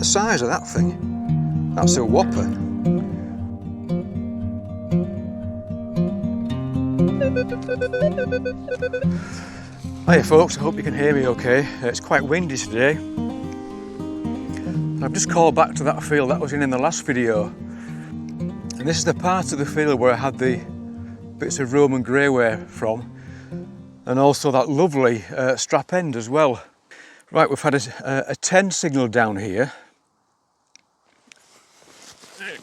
the size of that thing. That's a whopper. Hiya folks, I hope you can hear me okay. It's quite windy today. I've just called back to that field that was in the last video. And this is the part of the field where I had the bits of Roman greyware from. And also that lovely strap end as well. Right, we've had a 10 signal down here.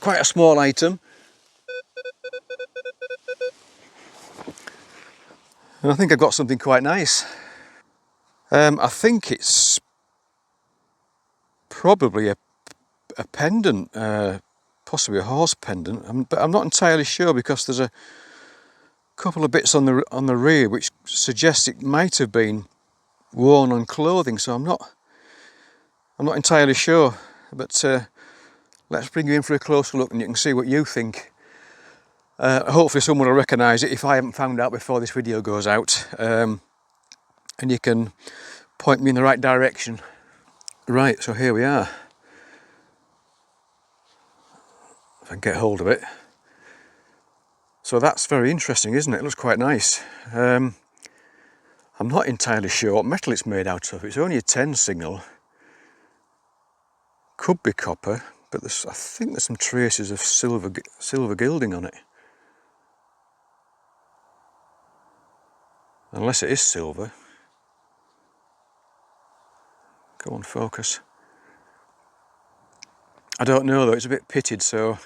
Quite a small item. And I think I've got something quite nice. I think it's probably a pendant, possibly a horse pendant, but I'm not entirely sure because there's a couple of bits on the rear which suggests it might have been worn on clothing, so I'm not entirely sure. But let's bring you in for a closer look and you can see what you think. Hopefully someone will recognise it if I haven't found out before this video goes out, and you can point me in the right direction. Right, so here we are. If I can get hold of it. So that's very interesting, isn't it? It looks quite nice. I'm not entirely sure what metal it's made out of. It's only a 10 signal. Could be copper, but I think there's some traces of silver gilding on it. Unless it is silver. Come on, focus. I don't know though, it's a bit pitted, so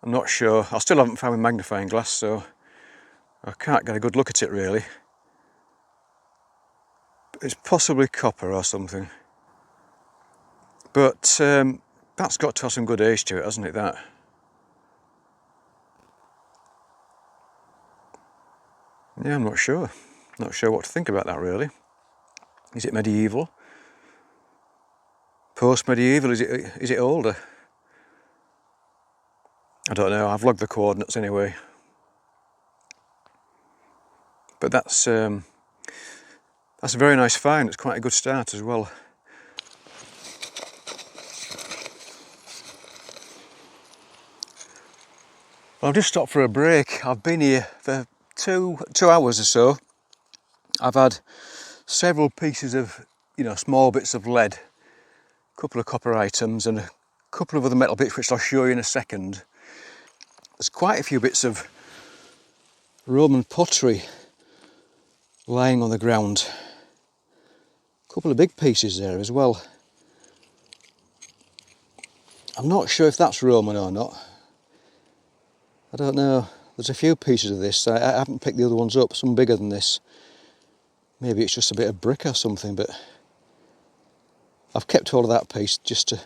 I'm not sure. I still haven't found my magnifying glass, so I can't get a good look at it really. It's possibly copper or something. But that's got to have some good age to it, hasn't it, that? Yeah, I'm not sure. Not sure what to think about that really. Is it medieval? Post-medieval? Is it older? I don't know. I've logged the coordinates anyway. But that's a very nice find. It's quite a good start as well. Well, I've just stopped for a break. I've been here for two hours or so. I've had several pieces of, small bits of lead, a couple of copper items and a couple of other metal bits which I'll show you in a second. There's quite a few bits of Roman pottery lying on the ground. A couple of big pieces there as well. I'm not sure if that's Roman or not. I don't know. There's a few pieces of this. I haven't picked the other ones up, some bigger than this. Maybe it's just a bit of brick or something, but I've kept hold of that piece just to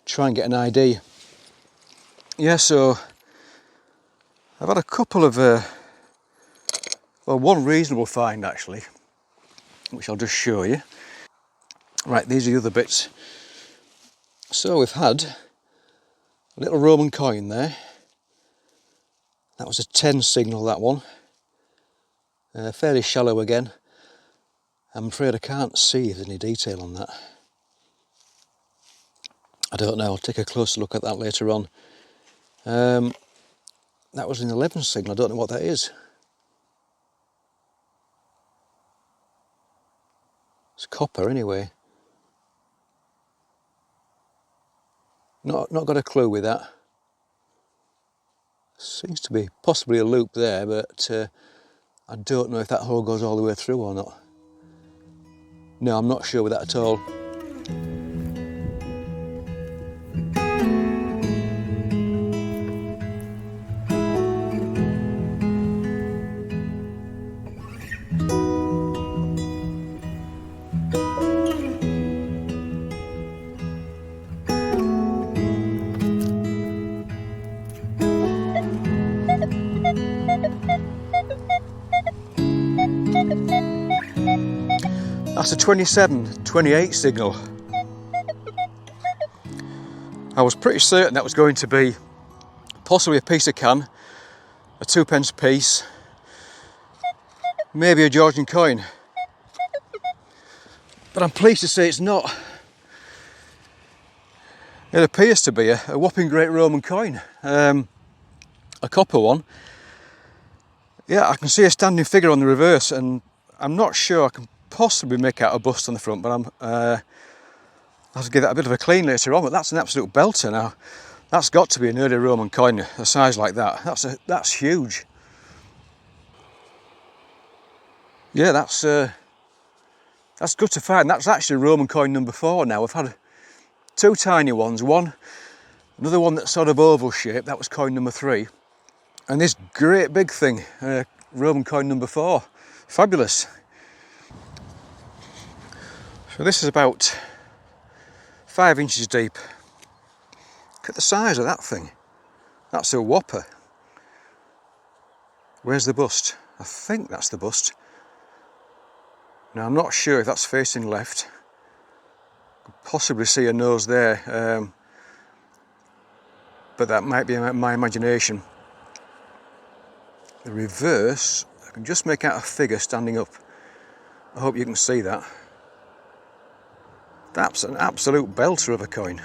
try and get an idea. Yeah, so I've had a couple of, one reasonable find actually, which I'll just show you. Right, these are the other bits. So we've had a little Roman coin there. That was a 10 signal, that one. Fairly shallow again. I'm afraid I can't see if there's any detail on that. I don't know, I'll take a closer look at that later on. That was an 11 signal, I don't know what that is. It's copper anyway. Not got a clue with that. Seems to be possibly a loop there, but I don't know if that hole goes all the way through or not. No, I'm not sure with that at all. That's a 27-28 signal. I was pretty certain that was going to be possibly a piece of can, a 2p piece, maybe a Georgian coin. But I'm pleased to say it's not. It appears to be a whopping great Roman coin, a copper one. Yeah, I can see a standing figure on the reverse, and I'm not sure I can possibly make out a bust on the front, but I'll have to give that a bit of a clean later on. But that's an absolute belter now. That's got to be an early Roman coin, a size like that. That's huge. Yeah, that's good to find. That's actually Roman coin number 4 now. We've had 2 tiny ones, another one that's sort of oval shaped, that was coin number 3. And this great big thing, Roman coin number 4. Fabulous. So this is about 5 inches deep. Look at the size of that thing. That's a whopper. Where's the bust? I think that's the bust. Now I'm not sure if that's facing left. Could possibly see a nose there, but that might be my imagination. The reverse, I can just make out a figure standing up. I hope you can see that. That's an absolute belter of a coin.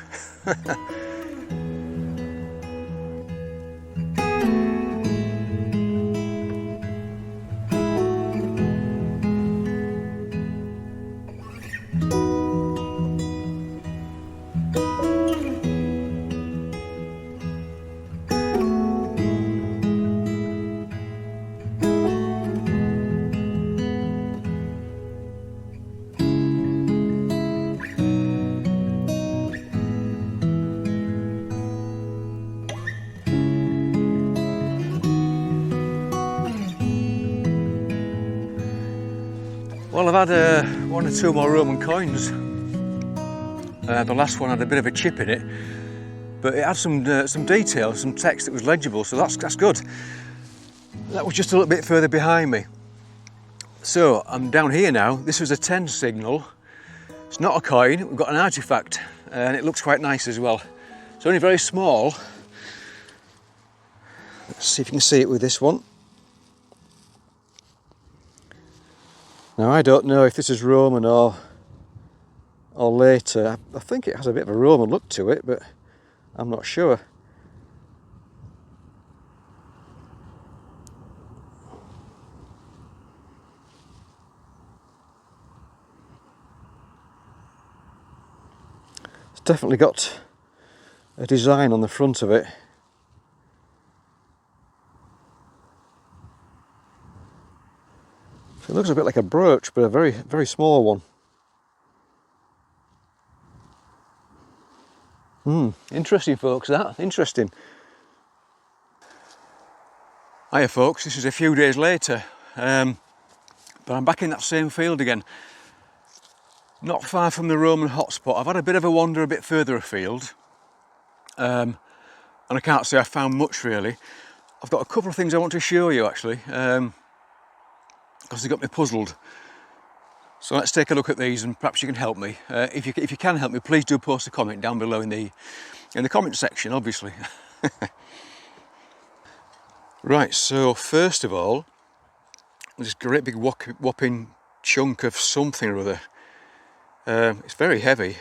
Well, I've had 1 or 2 more Roman coins. The last one had a bit of a chip in it, but it had some detail, some text that was legible, so that's good. That was just a little bit further behind me. So I'm down here now. This was a 10 signal. It's not a coin, we've got an artifact, and it looks quite nice as well. It's only very small. Let's see if you can see it with this one. Now I don't know if this is Roman or later. I think it has a bit of a Roman look to it, but I'm not sure. It's definitely got a design on the front of it. It looks a bit like a brooch, but a very, very small one. Interesting, folks, that. Interesting. Hiya, folks, this is a few days later, but I'm back in that same field again. Not far from the Roman hotspot. I've had a bit of a wander a bit further afield, and I can't say I found much really. I've got a couple of things I want to show you actually, because they got me puzzled. So let's take a look at these, and perhaps you can help me. If you can help me, please do post a comment down below in the comment section, obviously. Right, so first of all, this great big whopping chunk of something or other. It's very heavy.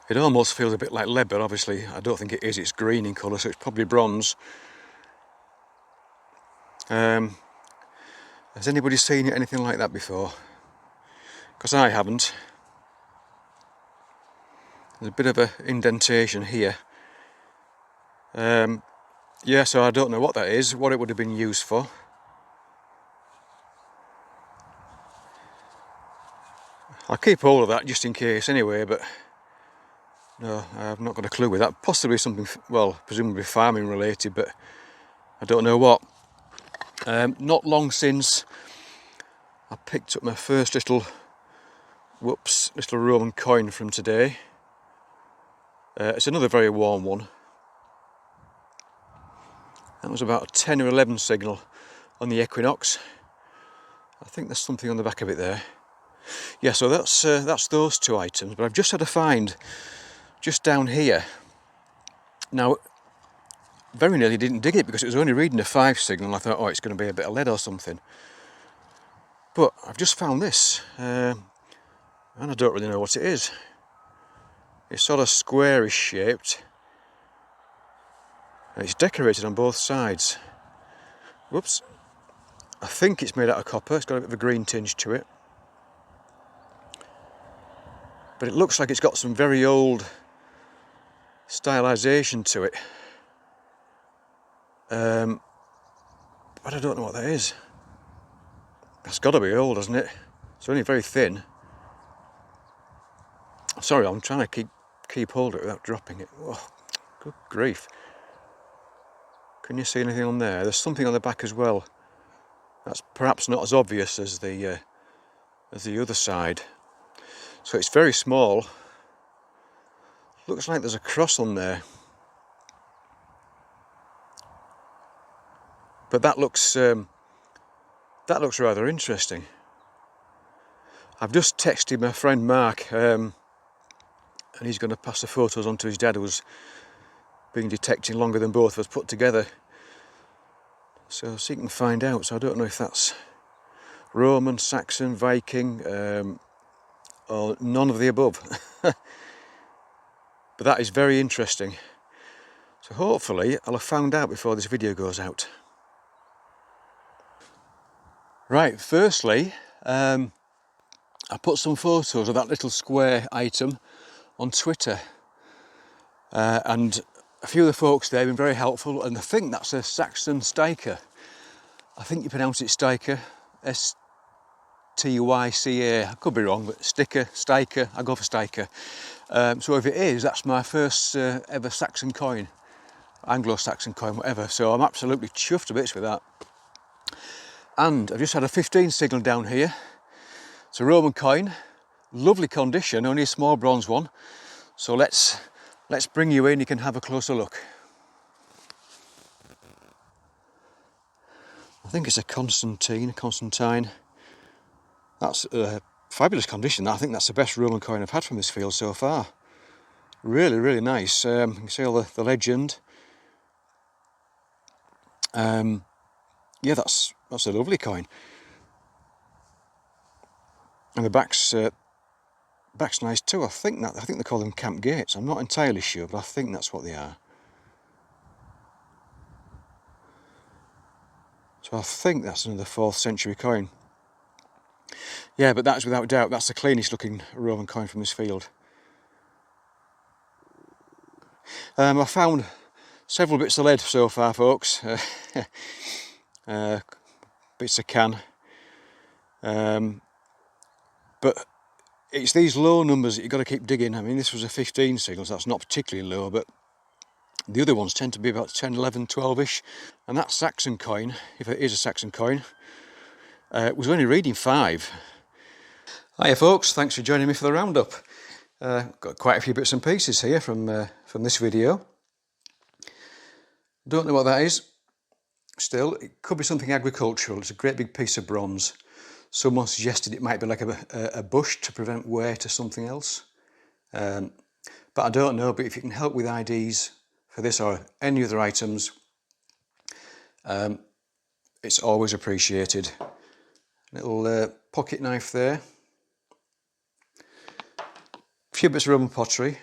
It almost feels a bit like lead, but obviously I don't think it is. It's green in colour, so it's probably bronze. Has anybody seen anything like that before? Because I haven't. There's a bit of an indentation here. Yeah, so I don't know what that is, what it would have been used for. I'll keep hold of that just in case anyway, but no, I've not got a clue with that. Possibly something, well, presumably farming related, but I don't know what. Not long since I picked up my first little Roman coin from today. It's another very warm one. That was about a 10 or 11 signal on the equinox. I think there's something on the back of it there. Yeah, so that's those 2 items, but I've just had a find just down here. Now, very nearly didn't dig it because it was only reading a 5 signal, and I thought, oh, it's going to be a bit of lead or something. But I've just found this, and I don't really know what it is. It's sort of squarish shaped. And it's decorated on both sides. Whoops. I think it's made out of copper. It's got a bit of a green tinge to it. But it looks like it's got some very old stylisation to it. But I don't know what that is. That's got to be old, hasn't it? It's only very thin. Sorry, I'm trying to keep hold of it without dropping it. Oh, good grief. Can you see anything on there? There's something on the back as well. That's perhaps not as obvious as the other side. So it's very small. Looks like there's a cross on there. But that looks rather interesting. I've just texted my friend Mark, and he's going to pass the photos on to his dad, who's been detecting longer than both of us put together. So he can find out. So I don't know if that's Roman, Saxon, Viking, or none of the above. But that is very interesting. So hopefully I'll have found out before this video goes out. Right, firstly, I put some photos of that little square item on Twitter. And a few of the folks there have been very helpful, and I think that's a Saxon stiker. I think you pronounce it stiker, S-T-Y-C-A. I could be wrong, but stiker, I go for stiker. So if it is, that's my first ever Saxon coin, Anglo-Saxon coin, whatever. So I'm absolutely chuffed to bits with that. And I've just had a 15 signal down here. It's a Roman coin, lovely condition, only a small bronze one. So let's bring you in, you can have a closer look. I think it's a Constantine. That's a fabulous condition. I think that's the best Roman coin I've had from this field so far. Really, really nice. You can see all the legend. Yeah, that's a lovely coin. And the back's nice too. I think they call them camp gates. I'm not entirely sure, but I think that's what they are. So I think that's another 4th century coin. Yeah, but that's without doubt, that's the cleanest looking Roman coin from this field. I found several bits of lead so far, folks. Bits of can. But it's these low numbers that you've got to keep digging. I mean, this was a 15 signal, so that's not particularly low, but the other ones tend to be about 10, 11, 12-ish. And that Saxon coin, if it is a Saxon coin, was only reading 5. Hiya folks, thanks for joining me for the roundup. Got quite a few bits and pieces here from this video. Don't know what that is. Still, it could be something agricultural. It's a great big piece of bronze. Someone suggested it might be like a bush to prevent wear to something else. But I don't know, but if you can help with IDs for this or any other items, it's always appreciated. Little pocket knife there. A few bits of Roman pottery.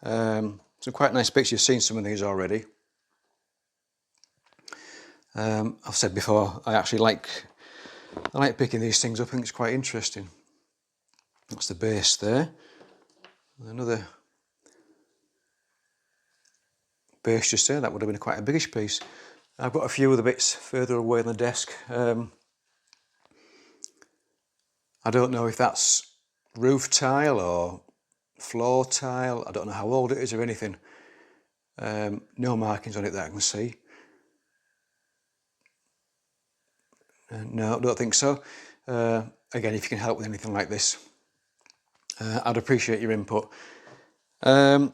Some quite nice bits. You've seen some of these already. I've said before, I like picking these things up. I think it's quite interesting. That's the base there. Another base just there. That would have been quite a biggish piece. I've got a few other bits further away on the desk. I don't know if that's roof tile or floor tile. I don't know how old it is or anything. No markings on it that I can see. No, don't think so. Again, if you can help with anything like this, I'd appreciate your input. A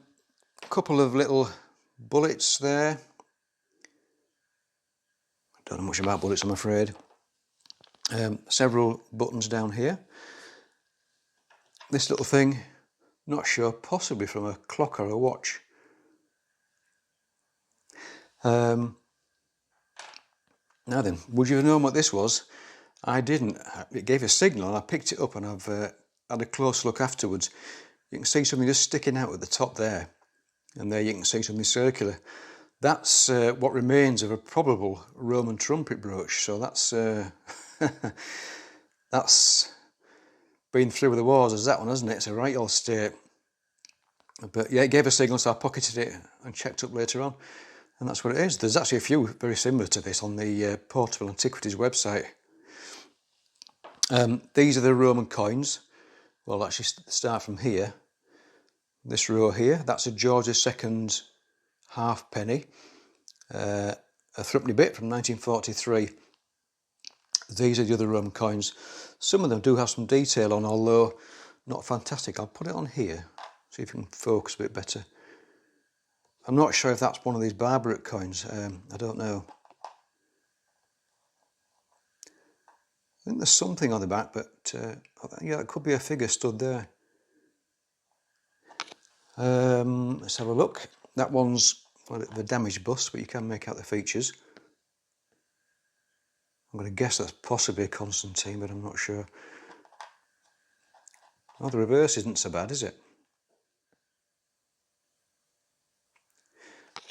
couple of little bullets there. I don't know much about bullets, I'm afraid. Several buttons down here. This little thing, not sure, possibly from a clock or a watch. Now then, would you have known what this was? I didn't. It gave a signal and I picked it up, and I've had a close look afterwards. you can see something just sticking out at the top there, and there you can see something circular. That's what remains of a probable Roman trumpet brooch. So that's that's been through the wars as that one, hasn't it? It's a right old state. But yeah, it gave a signal, so I pocketed it and checked up later on, and that's what it is. There's actually a few very similar to this on the Portable Antiquities website. These are the Roman coins. Well, actually start from here. This row here, that's a George II halfpenny, a threepenny bit from 1943. These are the other Roman coins. Some of them do have some detail on, although not fantastic. I'll put it on here, see if you can focus a bit better. I'm not sure if that's one of these Barbaric coins. I don't know. I think there's something on the back, but yeah, it could be a figure stood there. Let's have a look. That one's the damaged bust, but you can make out the features. I'm going to guess that's possibly a Constantine, but I'm not sure. Oh, the reverse isn't so bad, is it?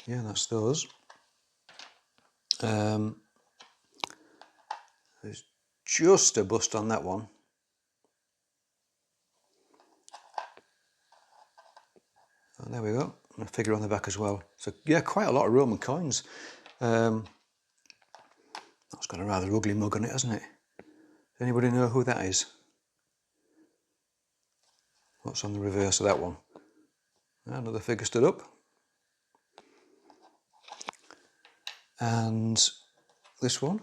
Yeah, that's those. There's just a bust on that one. Oh, there we go. And a figure on the back as well. So yeah, quite a lot of Roman coins. That's got a rather ugly mug on it, hasn't it? Does anybody know who that is? What's on the reverse of that one? Another figure stood up. And this one.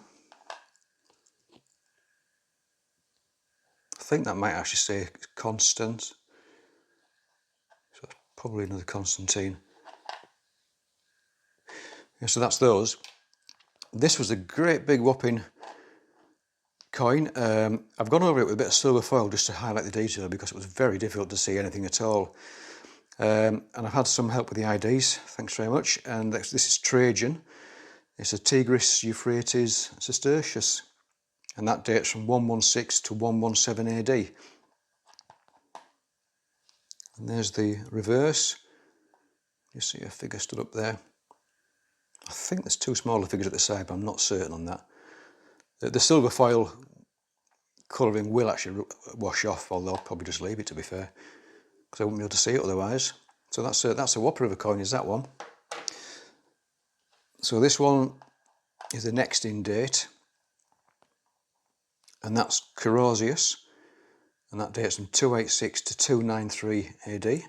I think that might actually say Constance. So that's probably another Constantine. Yeah, so that's those. This was a great big whopping coin. I've gone over it with a bit of silver foil just to highlight the detail because it was very difficult to see anything at all. And I've had some help with the IDs, thanks very much. And this is Trajan. It's a Tigris Euphrates Sestertius, and that dates from 116 to 117 AD. And there's the reverse. You see a figure stood up there. I think there's two smaller figures at the side, but I'm not certain on that. The silver foil colouring will actually wash off, although I'll probably just leave it, to be fair, because I wouldn't be able to see it otherwise. So that's a whopper of a coin, is that one. So this one is the next in date, and that's Carausius, and that dates from 286 to 293 AD.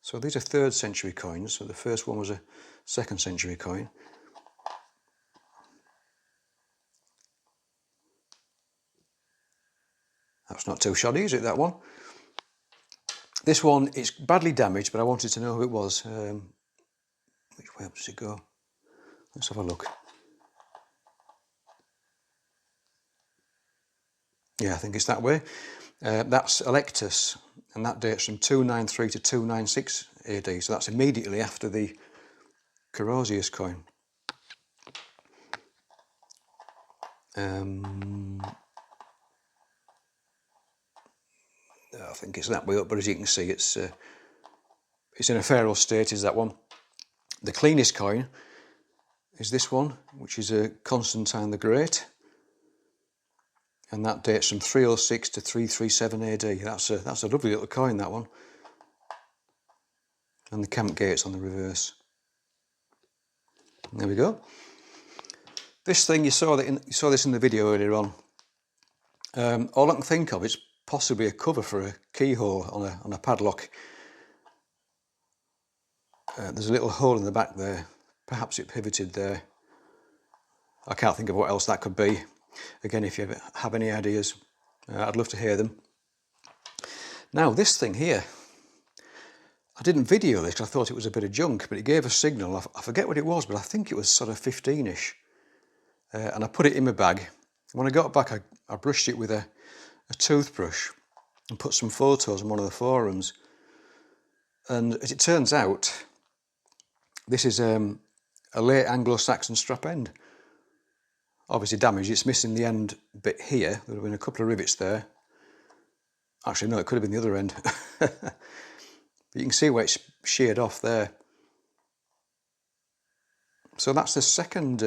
So these are 3rd century coins, so the first one was a 2nd century coin. That's not too shoddy, is it, that one? This one is badly damaged, but I wanted to know who it was. Which way up does it go? Let's have a look. Yeah, I think it's that way. That's Electus, and that dates from 293 to 296 AD, so that's immediately after the Carausius coin. I think it's that way up, but as you can see, it's in a fair old state, is that one. The cleanest coin is this one, which is a Constantine the Great, and that dates from 306 to 337 AD. That's a lovely little coin, that one. And the camp gates on the reverse. There we go. This thing, you saw this in the video earlier on. All I can think of is possibly a cover for a keyhole on a padlock. There's a little hole in the back there. Perhaps it pivoted there. I can't think of what else that could be. Again, if you have any ideas, I'd love to hear them. Now, this thing here, I didn't video this because I thought it was a bit of junk, but it gave a signal. I forget what it was, but I think it was sort of 15-ish. And I put it in my bag. When I got back, I brushed it with a toothbrush and put some photos on one of the forums. And as it turns out, this is a late Anglo-Saxon strap end. Obviously damaged, it's missing the end bit here. There have been a couple of rivets there. Actually, no, it could have been the other end. But you can see where it's sheared off there. So that's the second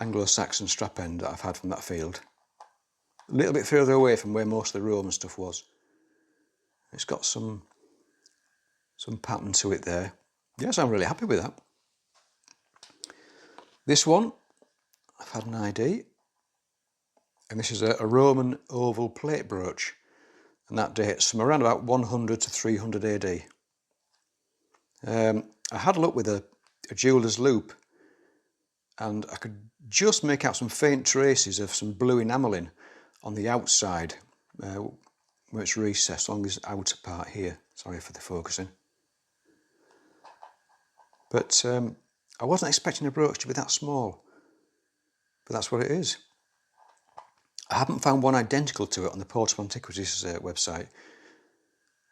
Anglo-Saxon strap end that I've had from that field. A little bit further away from where most of the Roman stuff was. It's got some pattern to it there. Yes, I'm really happy with that. This one, I've had an ID, and this is a Roman oval plate brooch, and that dates from around about 100 to 300 AD. I had a look with a jeweller's loop, and I could just make out some faint traces of some blue enamelling on the outside, where it's recessed along this outer part here. Sorry for the focusing. But I wasn't expecting a brooch to be that small, but that's what it is. I haven't found one identical to it on the Port of Antiquities website,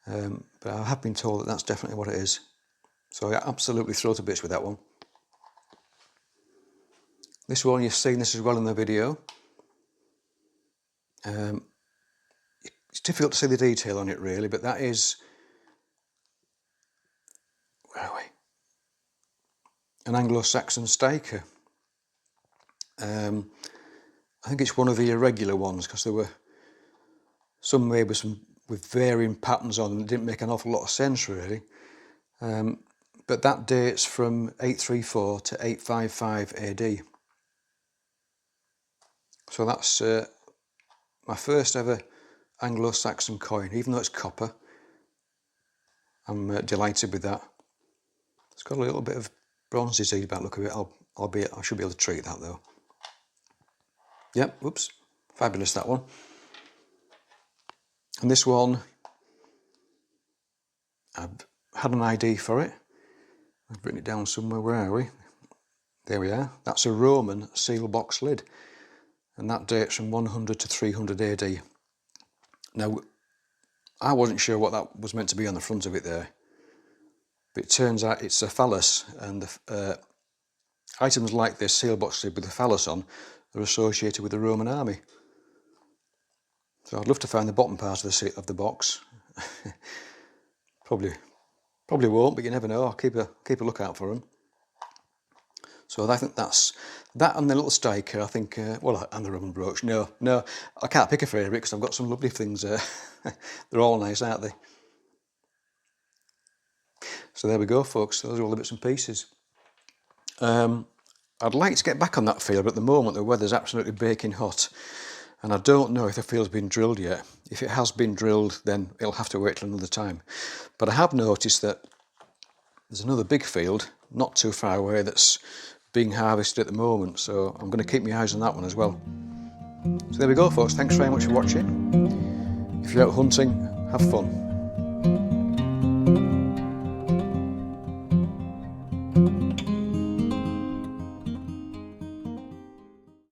but I have been told that that's definitely what it is. So I absolutely thrilled to bits with that one. This one, you've seen this as well in the video. It's difficult to see the detail on it really, but that is, where are we? An Anglo-Saxon staker. I think it's one of the irregular ones, because there were some made with varying patterns on them that didn't make an awful lot of sense really. But that dates from 834 to 855 AD. So that's my first ever Anglo-Saxon coin, even though it's copper. I'm delighted with that. It's got a little bit of bronze disease about the look of it. I should be able to treat that though. Yep, whoops, fabulous that one. And this one, I've had an ID for it. I've written it down somewhere. Where are we? There we are. That's a Roman seal box lid, and that dates from 100 to 300 AD. Now, I wasn't sure what that was meant to be on the front of it there, but it turns out it's a phallus, and items like this seal box lid with a phallus on are associated with the Roman army. So I'd love to find the bottom part of the box. Probably won't, but you never know. I'll keep a lookout for them. So I think that's that, and the little staker. I think, well, and the Roman brooch. No, I can't pick a favourite because I've got some lovely things. They're all nice, aren't they? So there we go, folks. Those are all the bits and pieces. I'd like to get back on that field, but at the moment the weather's absolutely baking hot, and I don't know if the field's been drilled yet. If it has been drilled, then it'll have to wait till another time. But I have noticed that there's another big field not too far away that's being harvested at the moment, so I'm going to keep my eyes on that one as well. So there we go, folks. Thanks very much for watching. If you're out hunting, have fun.